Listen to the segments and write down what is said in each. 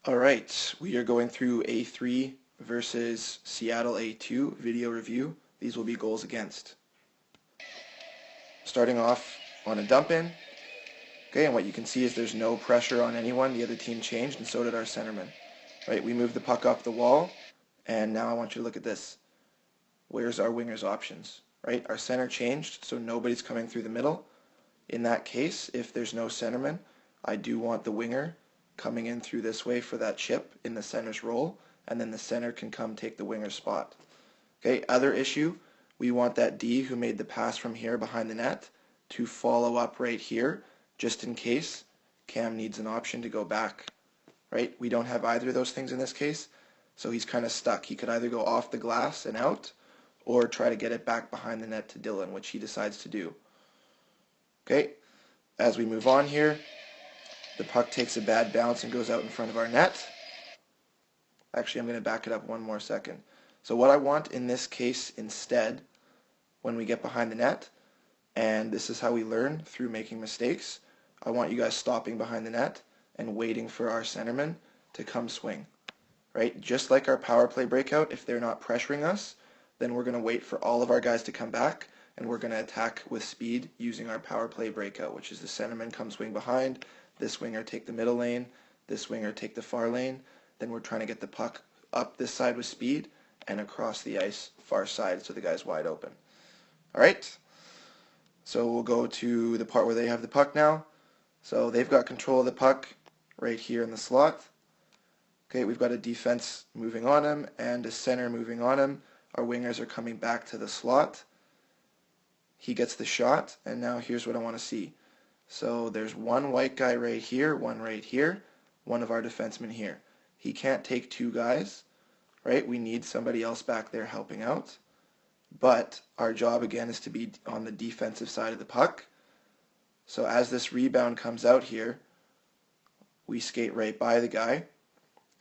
All right, we are going through A3 versus Seattle A2 video review. These will be goals against. Starting off on a dump in. Okay, and what you can see is there's no pressure on anyone. The other team changed, and so did our centerman. Right, we moved the puck up the wall, and now I want you to look at this. Where's our winger's options? Right, our center changed, so nobody's coming through the middle. In that case, if there's no centerman, I do want the winger coming in through this way for that chip in the center's role, and then the center can come take the winger's spot. Okay, other issue, we want that D who made the pass from here behind the net to follow up right here, just in case Cam needs an option to go back. Right, we don't have either of those things in this case, so he's kind of stuck. He could either go off the glass and out, or try to get it back behind the net to Dylan, which he decides to do. Okay, as we move on here, the puck takes a bad bounce and goes out in front of our net. Actually, I'm going to back it up one more second. So what I want in this case instead, when we get behind the net, and this is how we learn through making mistakes, I want you guys stopping behind the net and waiting for our centerman to come swing. Right? Just like our power play breakout, if they're not pressuring us, then we're going to wait for all of our guys to come back, and we're going to attack with speed using our power play breakout, which is the centerman come swing behind, this winger take the middle lane, this winger take the far lane, then we're trying to get the puck up this side with speed and across the ice far side so the guy's wide open. Alright, so we'll go to the part where they have the puck now. So they've got control of the puck right here in the slot. Okay, we've got a defense moving on him and a center moving on him. Our wingers are coming back to the slot. He gets the shot, and now here's what I want to see. So there's one white guy right here, one right here, one of our defensemen here. He can't take two guys, right? We need somebody else back there helping out. But our job again is to be on the defensive side of the puck. So as this rebound comes out here, we skate right by the guy,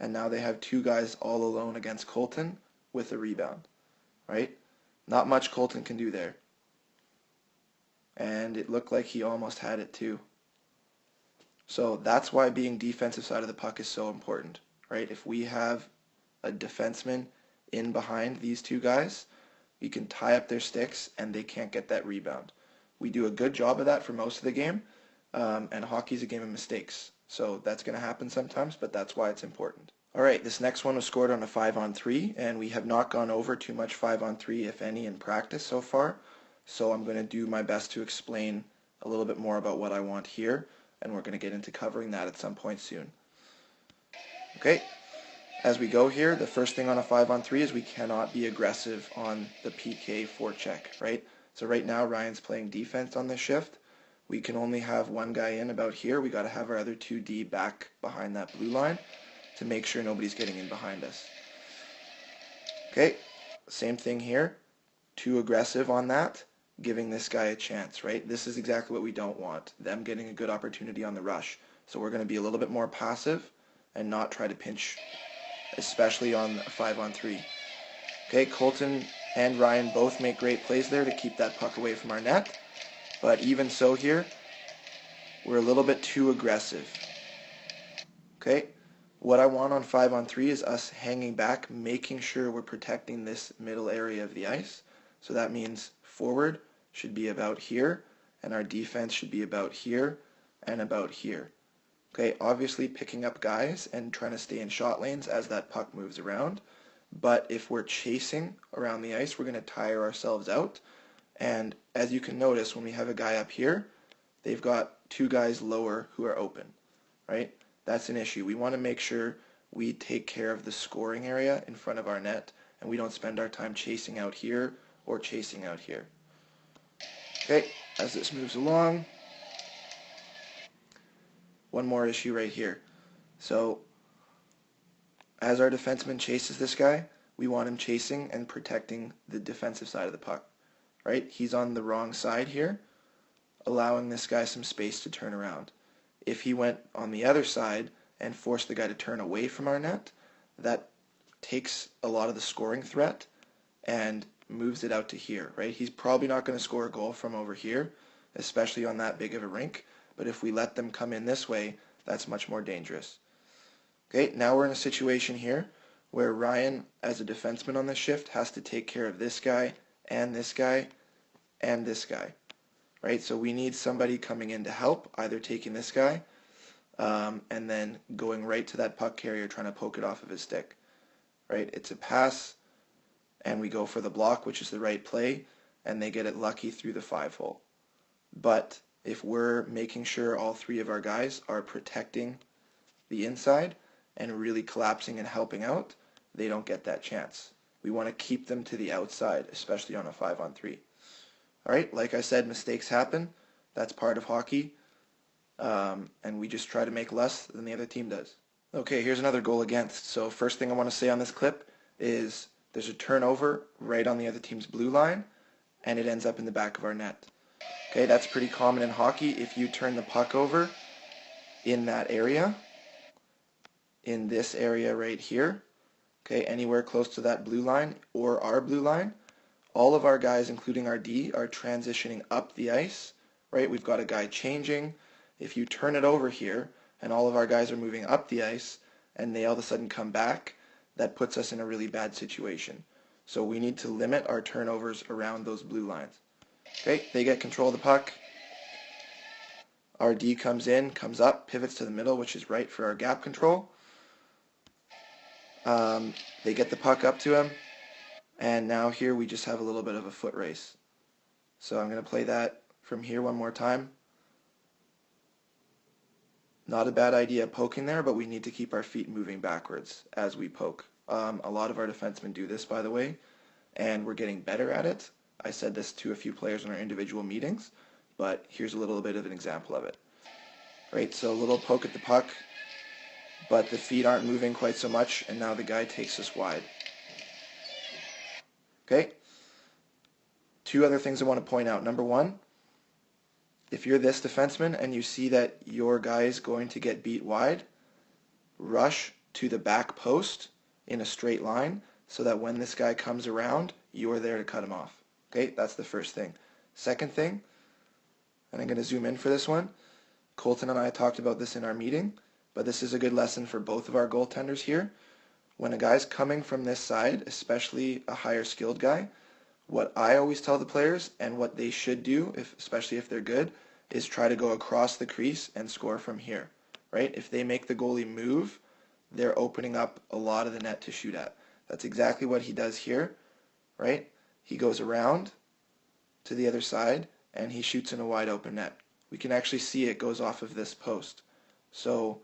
and now they have two guys all alone against Colton with a rebound, right? Not much Colton can do there. And it looked like he almost had it too. So that's why being defensive side of the puck is so important, right? If we have a defenseman in behind these two guys, we can tie up their sticks and they can't get that rebound. We do a good job of that for most of the game, and hockey's a game of mistakes. So that's going to happen sometimes, but that's why it's important. All right, this next one was scored on a 5-on-3, and we have not gone over too much 5-on-3, if any, in practice so far. So I'm going to do my best to explain a little bit more about what I want here, and we're going to get into covering that at some point soon. Okay, as we go here, the first thing on a 5-on-3 is we cannot be aggressive on the PK forecheck, right? So right now Ryan's playing defense on this shift. We can only have one guy in about here. We got to have our other 2D back behind that blue line to make sure nobody's getting in behind us. Okay, same thing here. Too aggressive on that, giving this guy a chance, right? This is exactly what we don't want, them getting a good opportunity on the rush. So we're going to be a little bit more passive and not try to pinch, especially on a 5-on-3. Okay, Colton and Ryan both make great plays there to keep that puck away from our net, but even so here, we're a little bit too aggressive. Okay, what I want on 5-on-3 is us hanging back, making sure we're protecting this middle area of the ice. So that means forward should be about here, and our defense should be about here and about here. Okay, obviously picking up guys and trying to stay in shot lanes as that puck moves around. But if we're chasing around the ice, we're going to tire ourselves out. And as you can notice, when we have a guy up here, they've got two guys lower who are open, right? That's an issue. We want to make sure we take care of the scoring area in front of our net, and we don't spend our time chasing out here or chasing out here. Okay, as this moves along, one more issue right here. So as our defenseman chases this guy, we want him chasing and protecting the defensive side of the puck, right? He's on the wrong side here, allowing this guy some space to turn around. If he went on the other side and forced the guy to turn away from our net, that takes a lot of the scoring threat and moves it out to here, right? He's probably not going to score a goal from over here, especially on that big of a rink, but if we let them come in this way, that's much more dangerous. Okay, now we're in a situation here where Ryan, as a defenseman on this shift, has to take care of this guy and this guy and this guy, right? So we need somebody coming in to help, either taking this guy and then going right to that puck carrier trying to poke it off of his stick, right? It's a pass, and we go for the block, which is the right play, and they get it lucky through the 5-hole. But if we're making sure all three of our guys are protecting the inside and really collapsing and helping out, they don't get that chance. We want to keep them to the outside, especially on a 5-on-3. All right, like I said, mistakes happen. That's part of hockey. And we just try to make less than the other team does. Okay, here's another goal against. So first thing I want to say on this clip is there's a turnover right on the other team's blue line, and it ends up in the back of our net. Okay, that's pretty common in hockey. If you turn the puck over in that area, in this area right here, okay, anywhere close to that blue line or our blue line, all of our guys, including our D, are transitioning up the ice, right? We've got a guy changing. If you turn it over here and all of our guys are moving up the ice and they all of a sudden come back, that puts us in a really bad situation. So we need to limit our turnovers around those blue lines. Okay, they get control of the puck. Our D comes in, comes up, pivots to the middle, which is right for our gap control. They get the puck up to him, and now here we just have a little bit of a foot race. So I'm going to play that from here one more time. Not a bad idea poking there, but we need to keep our feet moving backwards as we poke. A lot of our defensemen do this, by the way, and we're getting better at it. I said this to a few players in our individual meetings, but here's a little bit of an example of it. Right, so a little poke at the puck, but the feet aren't moving quite so much, and now the guy takes us wide. Okay, two other things I want to point out. Number one, if you're this defenseman and you see that your guy is going to get beat wide, rush to the back post in a straight line so that when this guy comes around, you're there to cut him off. Okay, that's the first thing. Second thing, and I'm going to zoom in for this one, Colton and I talked about this in our meeting, but this is a good lesson for both of our goaltenders here. When a guy's coming from this side, especially a higher skilled guy, what I always tell the players and what they should do, especially if they're good, is try to go across the crease and score from here, right? If they make the goalie move, they're opening up a lot of the net to shoot at. That's exactly what he does here, right? He goes around to the other side and he shoots in a wide open net. We can actually see it goes off of this post. So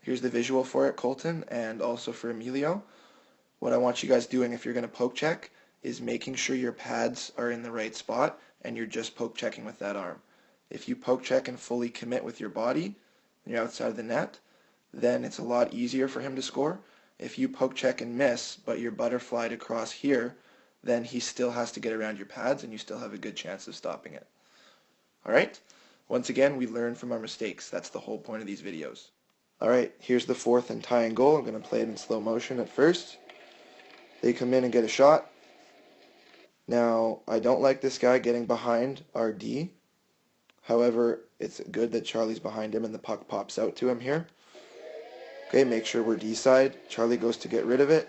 here's the visual for it, Colton, and also for Emilio. What I want you guys doing if you're going to poke check is making sure your pads are in the right spot and you're just poke checking with that arm. If you poke check and fully commit with your body and you're outside of the net, then it's a lot easier for him to score. If you poke check and miss, but you're butterflied across here, then he still has to get around your pads and you still have a good chance of stopping it. Alright? Once again, we learn from our mistakes. That's the whole point of these videos. Alright, here's the fourth and tying goal. I'm going to play it in slow motion at first. They come in and get a shot. Now, I don't like this guy getting behind our D. However, it's good that Charlie's behind him and the puck pops out to him here. Okay, make sure we're D side. Charlie goes to get rid of it.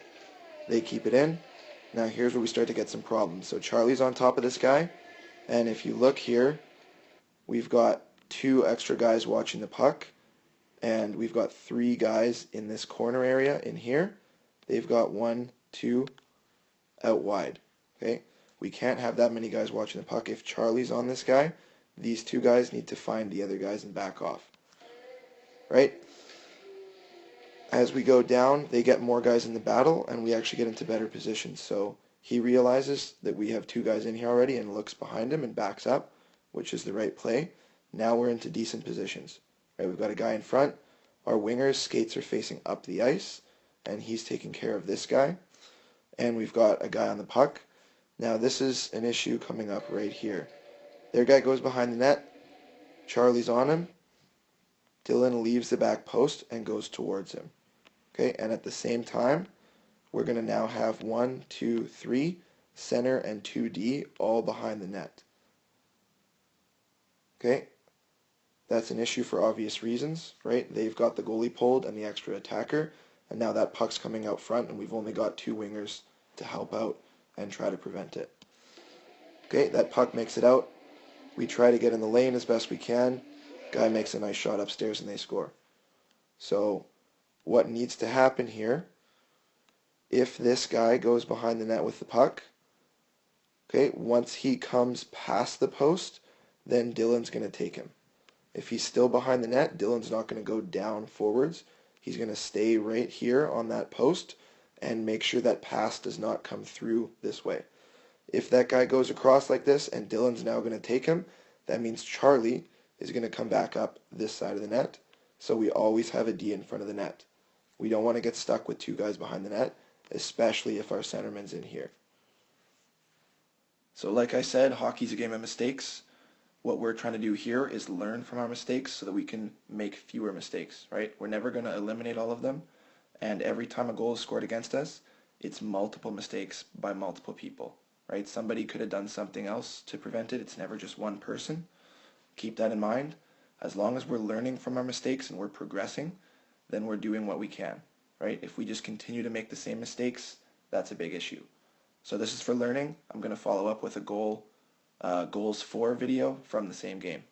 They keep it in. Now here's where we start to get some problems. So Charlie's on top of this guy, and if you look here, we've got two extra guys watching the puck, and we've got three guys in this corner area in here. They've got 1, 2 out wide. Okay, we can't have that many guys watching the puck. If Charlie's on this guy, these two guys need to find the other guys and back off. Right? As we go down, they get more guys in the battle, and we actually get into better positions. So he realizes that we have two guys in here already and looks behind him and backs up, which is the right play. Now we're into decent positions. Right, we've got a guy in front. Our wingers' skates are facing up the ice, and he's taking care of this guy. And we've got a guy on the puck. Now this is an issue coming up right here. Their guy goes behind the net. Charlie's on him. Dylan leaves the back post and goes towards him. Okay, and at the same time, we're going to now have 1, 2, 3, center and 2D all behind the net. Okay, That's an issue for obvious reasons, right? They've got the goalie pulled and the extra attacker, and now that puck's coming out front, and we've only got 2 wingers to help out and try to prevent it. Okay, that puck makes it out. We try to get in the lane as best we can. Guy makes a nice shot upstairs and they score. So what needs to happen here, if this guy goes behind the net with the puck, okay, once he comes past the post, then Dylan's going to take him. If he's still behind the net, Dylan's not going to go down forwards. He's going to stay right here on that post and make sure that pass does not come through this way. If that guy goes across like this and Dylan's now going to take him, that means Charlie is going to come back up this side of the net. So we always have a D in front of the net. We don't want to get stuck with 2 guys behind the net, especially if our centerman's in here. So like I said, hockey's a game of mistakes. What we're trying to do here is learn from our mistakes so that we can make fewer mistakes, right? We're never going to eliminate all of them, and every time a goal is scored against us, it's multiple mistakes by multiple people, right? Somebody could have done something else to prevent it. It's never just one person. Keep that in mind. As long as we're learning from our mistakes and we're progressing, then we're doing what we can, right? If we just continue to make the same mistakes, that's a big issue. So this is for learning. I'm going to follow up with a goals for video from the same game.